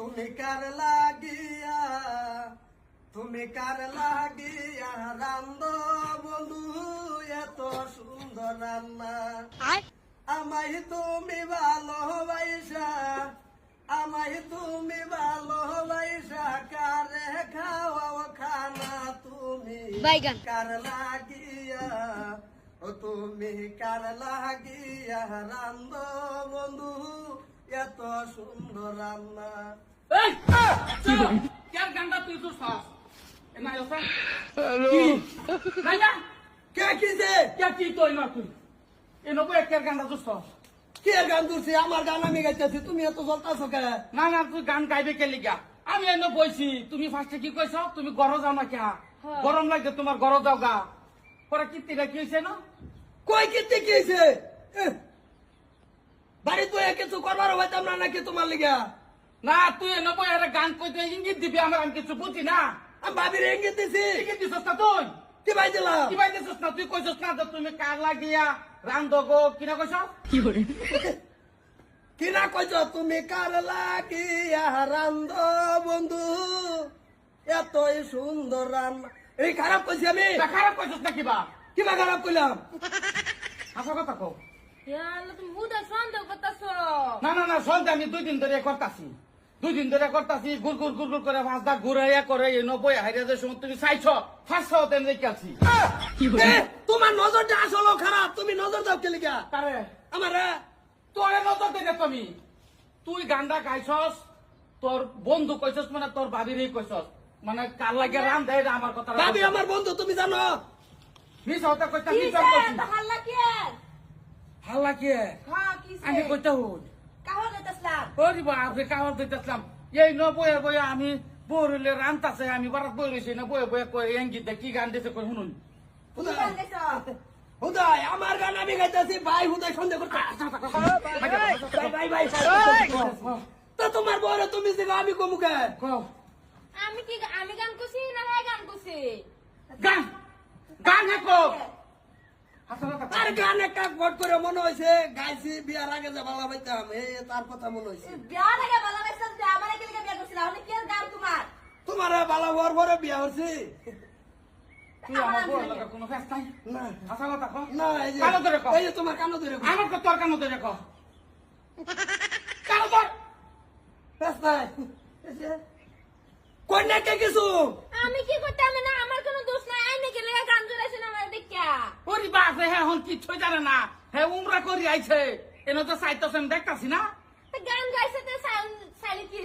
তুমি কার লাগিয়া তুমি কার লাগিয়া রান্ধ বন্ধু এত সুন্দর রান্না আমায় তুমি ভালোবাসা আমায় তুমি ভালোবাসা কারে খাওয়াও খানা তুমি কার লাগিয়া ও তুমি কার লাগিয়া রান্ধ বন্ধু এত সুন্দর রান্না গানটা তুই তো শ্বাস না কে কিছে কি তুই না তুই এ নব্বই একের গানটা তো শ্বাস কে গান তুলছি আমার গান আমি গাইতেছি তুমি এত জ্বলতাছো কে না না তুই গান গাইবে কে লিগা আমি এনে বইছি তুমি ফার্স্টে কি কইছ তুমি গরো যাও না কে গরম লাগছে তোমার গরো যাও গা পরে কীর্তিটা কি হয়েছে না কই কিতে কি হইছে বাড়ি তো কিছু করবার হইতাম না নাকি তোমার লিগা না তুই এনে বই আরে গান কইতে ইঙ্গিত দিবি আমার আমি কিছু বুঝি না আমি ভাবির ইঙ্গিত দিছি ইঙ্গিত দিছস না তুই কি ভাই দিলাম কি ভাই দিছস না তুই কইছস না যে তুমি কার লাগিয়া রান্ধ গো কিনা কইছ কি না কইছ তুমি কার লাগিয়া রান্ধ বন্ধু এতই সুন্দর রান্না এই খারাপ কইছি আমি খারাপ কইছস না কিবা কিবা খারাপ কইলাম আসল কথা কও তুমি হুদা সন্দেহ করতেছ না না না সন্ধ্যা আমি 2 দিন ধরে করতাছি 2 দিন ধরে করতাছি গুর গুর গুর গুর করে মাছটা ঘুরাইয়া করে এই 90 হাইরা যে সময় তুমি চাইছো ফার্স্ট হতে দেখাচ্ছি তোমার নজরটা আসলে খারাপ তুমি নজর দাও কে লিগা তারে আমার তোরে নজর দেবে তুমি তুই গান্ডা গাইছস তোর বন্ধু কইছস মানে তোর ভাবিরই কইছস মানে কার লাগে রাম দেয় আমার কথা ভাবি আমার বন্ধু তুমি জানো মিস হতে কইতা কি কি তো হাল্লা কি হাল্লা কি হ্যাঁ কি আমি কইতা হুন কাহা দিতেছলাম ওরে বাপ রে কাওয়ার দিতেছিলাম এই 90 বইয়া আমি বইরলে রান্তাছে আমি বারাত বই রইছি না বই বই কই এঙ্গিত কি গান দিতে কই শুনুন তুমি গান দিছ হুদাই আমার গান আমি গাইতেছি ভাই হুদাই সন্দেহ করতে ভাই ভাই তো তোমার বড় তুমি যে আমি কমুকে কও আমি গান কইছি না ভাই গান কইছি গান গান হে কও আসলে আর গান একটা ভোট করে মনে হইছে গাইছি বিয়ার আগে যে ভালো পাইতাম এই তার কথা মনে হইছে বিয়া লাগে ভালো লাগছে যে আমারে কি লাগে বিয়া করছিল আমি কি গান তোমার তোমার ভালো হওয়ার পরে বিয়া হচ্ছে তুই আমার বড় লাগা কোনো ফেস নাই না আসলে কথা কও না এই যে কানো ধরে কও এই যে তোমার কানো ধরে আমার কো তোর কানো ধরে কও কানো ধর বেশ নাই কন্যা কে কিছু আমি কি করতে আমি না আমার কোনো দোষ নাই আইনে কি লাগে গান জুড়াইছেন আমার দেখিয়া ওরে বাপ রে হ্যাঁ হন কিচ্ছু জানে না হ্যাঁ উমরা করি আইছে এনে তো সাইতাছেন দেখতাছি না গান গাইছে তো সাইলে কি